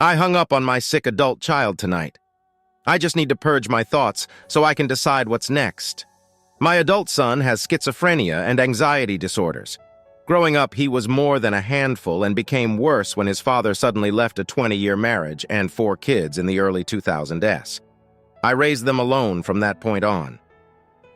I hung up on my sick adult child tonight. I just need to purge my thoughts so I can decide what's next. My adult son has schizophrenia and anxiety disorders. Growing up, he was more than a handful and became worse when his father suddenly left a 20-year marriage and 4 kids in the early 2000s. I raised them alone from that point on.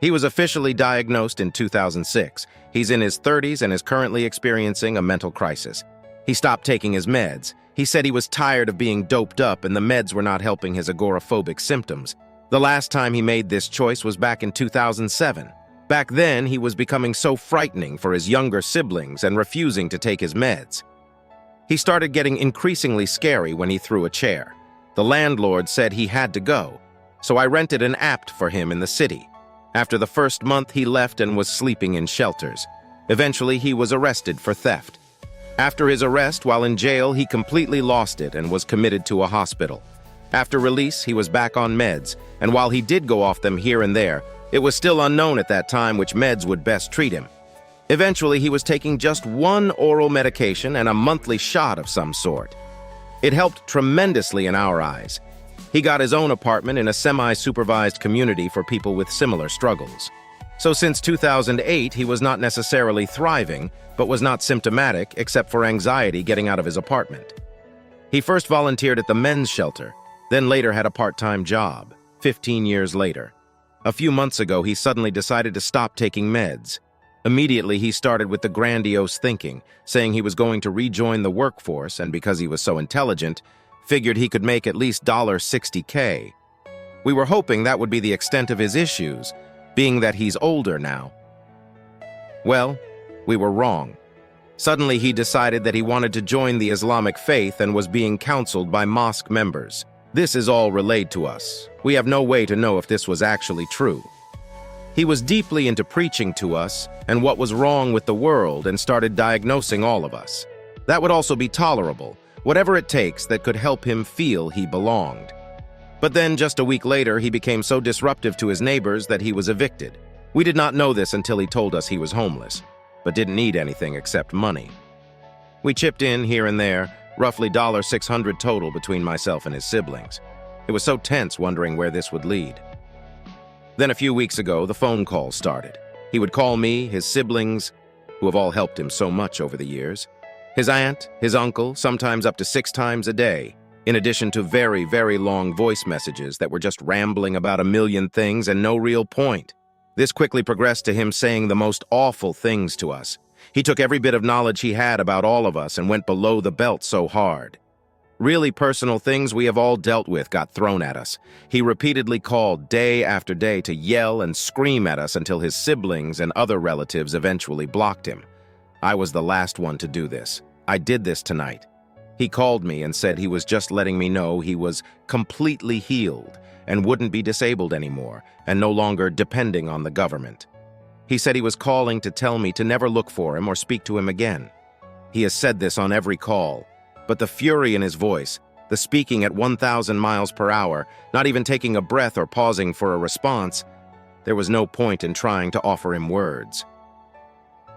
He was officially diagnosed in 2006. He's in his 30s and is currently experiencing a mental crisis. He stopped taking his meds. He said he was tired of being doped up and the meds were not helping his agoraphobic symptoms. The last time he made this choice was back in 2007. Back then, he was becoming so frightening for his younger siblings and refusing to take his meds. He started getting increasingly scary when he threw a chair. The landlord said he had to go, so I rented an app for him in the city. After the first month, he left and was sleeping in shelters. Eventually, he was arrested for theft. After his arrest, while in jail, he completely lost it and was committed to a hospital. After release, he was back on meds, and while he did go off them here and there, it was still unknown at that time which meds would best treat him. Eventually, he was taking just 1 oral medication and a monthly shot of some sort. It helped tremendously in our eyes. He got his own apartment in a semi-supervised community for people with similar struggles. So since 2008, he was not necessarily thriving, but was not symptomatic except for anxiety getting out of his apartment. He first volunteered at the men's shelter, then later had a part-time job, 15 years later. A few months ago, he suddenly decided to stop taking meds. Immediately, he started with the grandiose thinking, saying he was going to rejoin the workforce and because he was so intelligent, figured he could make at least $60K. We were hoping that would be the extent of his issues, being that he's older now. Well, we were wrong. Suddenly, he decided that he wanted to join the Islamic faith and was being counseled by mosque members. This is all relayed to us. We have no way to know if this was actually true. He was deeply into preaching to us and what was wrong with the world and started diagnosing all of us. That would also be tolerable, whatever it takes that could help him feel he belonged. But then, just a week later, he became so disruptive to his neighbors that he was evicted. We did not know this until he told us he was homeless, but didn't need anything except money. We chipped in here and there, roughly $600 total between myself and his siblings. It was so tense wondering where this would lead. Then a few weeks ago, the phone calls started. He would call me, his siblings, who have all helped him so much over the years, his aunt, his uncle, sometimes up to 6 times a day, in addition to very, very long voice messages that were just rambling about a million things and no real point. This quickly progressed to him saying the most awful things to us. He took every bit of knowledge he had about all of us and went below the belt so hard. Really personal things we have all dealt with got thrown at us. He repeatedly called day after day to yell and scream at us until his siblings and other relatives eventually blocked him. I was the last one to do this. I did this tonight. He called me and said he was just letting me know he was completely healed and wouldn't be disabled anymore and no longer depending on the government. He said he was calling to tell me to never look for him or speak to him again. He has said this on every call, but the fury in his voice, the speaking at 1,000 miles per hour, not even taking a breath or pausing for a response, there was no point in trying to offer him words.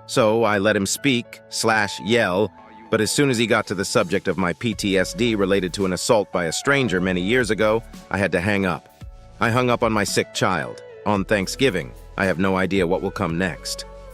So I let him speak/yell, but as soon as he got to the subject of my PTSD related to an assault by a stranger many years ago, I had to hang up. I hung up on my sick child. On Thanksgiving, I have no idea what will come next.